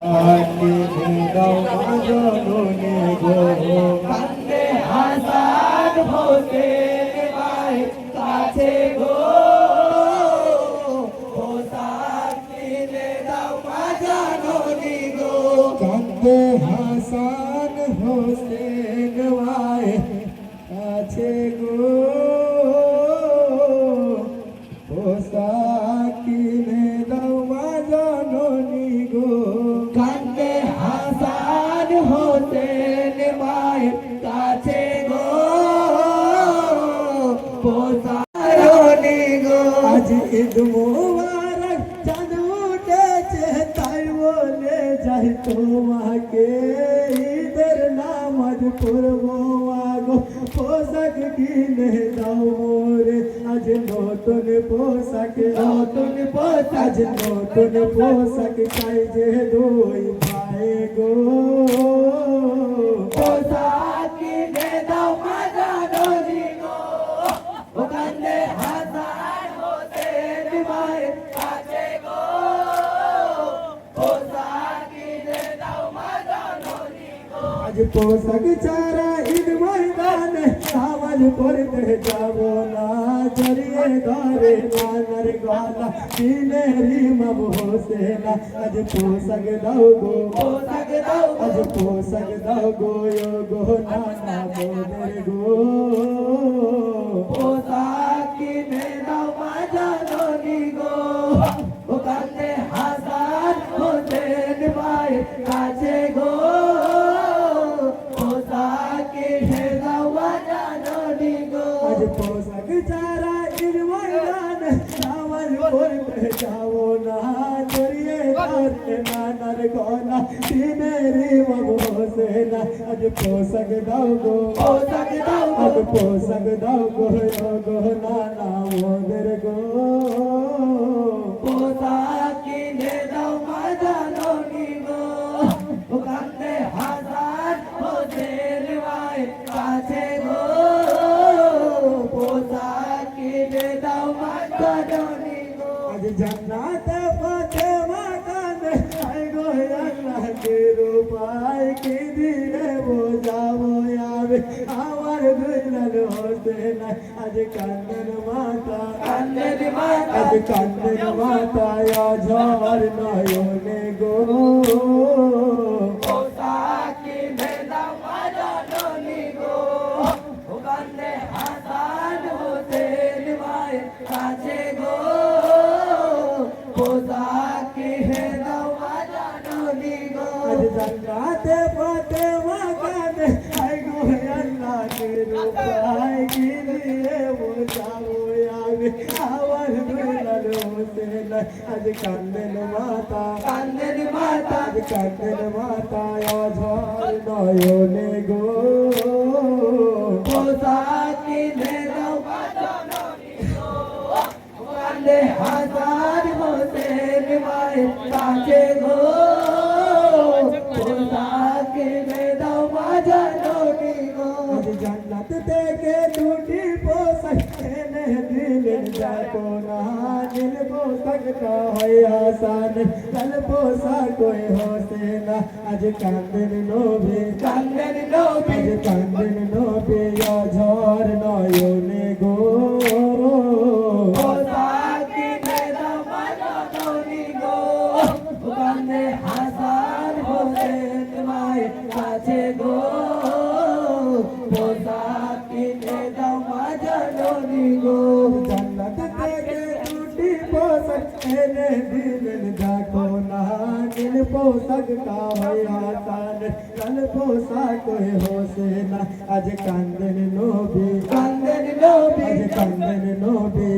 কান্দে হাসান হোসেন মায়ের কাছে গো, পোশাক কিনে দাও মা জননী গো। কান্দে হাসান হোসেন মায়ের কাছে গো, পোশাক কিনে দাও মা জননী গো। কান্দে হাসান হোসেন মায়ের কাছে গো, পোশাক জননী গো। আজ ঈদ মুবারক চাঁদ উঠেছে, তাই বলে যাই তোমাকে ঈদের নামাজ পড়বো আগো, পোশাক কিনে দাও মোরে। আজ নতুন পোশাক, নতুন পোশাক, আজ নতুন পোশাক চাই যে দুই ভাই গো। পোশাক কিনে দাও মা জননী গো। ও কান্দে হাসান হোসেন মায়ের কাছে গো, পোশাক কিনে দাও মা জননী গো। আজ পোশাক ছাড়া ঈদ ময়দানে নামাজ পড়তে যাব না, জড়িয়ে ধরে নানার গলা দিনেরি মাব হোসেনা। আজ পোশাক দাও গো, পোশাক দাও গো, আজ পোশাক দাও গো গো নানা মোদের গো। পোশাক কিনে দাও মা জননী গো। ও কান্দে হাসান হোসেন মায়ের কাছে গো, পোশাক কিনে দাও মা জননী গো। আজ পোশাক ছাড়া ঈদ ময়দানে নামাজ পড়তে যাব না, জড়িয়ে ধরে নানার গলা দিনেরি মাব হোসেনা। আজ পোশাক দাও গো, পোশাক দাও গো, আজ পোশাক দাও গো গো নানা মোদের গো। পোশাক কিনে দাও মা জননী গো। ও কান্দে হাসান হোসেন মায়ের কাছে গো, পোশাক কিনে দাও মা জননী গো। আজ জান্নাতে ফাতেমা কাঁদে, আয় গো আল্লাহকে রূপায় কি দিলে বোঝাবো যাবে আমার দুলাল হোসেনা। আজ কান্দের মাতা, কান্দের মাতা, আজ কান্দের মাতা ঝড় নয়নে গো। পোশাক কিনে দাও মা জননী গো। ও কান্দে হাসান হোসেন মায়ের কাছে গো, পোশাক কিনে দাও মা জননী গো। আজ জান্নাতে ফাতেমা কাঁদে, আয় গো আল্লাহকে রূপায় কি দিলে বোঝাবো যাবে আমার দুলাল হোসেনা। আজ কান্দের মাতা, কান্দের মাতা, আজ কান্দের মাতা ঝড় নয়নে গো। পোশাক কিনে দাও মা জননী গো। ও কান্দে হাসান হোসেন মায়ের কাছে গো, পোশাক কিনে দাও মা জননী গো। আজ জান্নাত থেকে দুটি পোশাক এনে দিলেন যাকো না, নীল পোশাকটা হয় হাসান, লাল পোশাক হয় হোসেনা। আজ কান্দের নবী, কান্দের নবী, আজ কান্দের নবী ঝড় নয়নে গো। পোশাক কিনে দাও মা জননী গো। ও কান্দে হাসান হোসেন মায়ের কাছে গো, পোশাক কিনে দাও মা জননী গো। জান্নাত থেকে দুটি পোশাক এনে দিলেন যাকো না, নীল পোশাকটা হয় হাসান, লাল পোশাক হয় হোসেনা। আজ কান্দের নবী, কান্দের নবী, আজ কান্দের নবী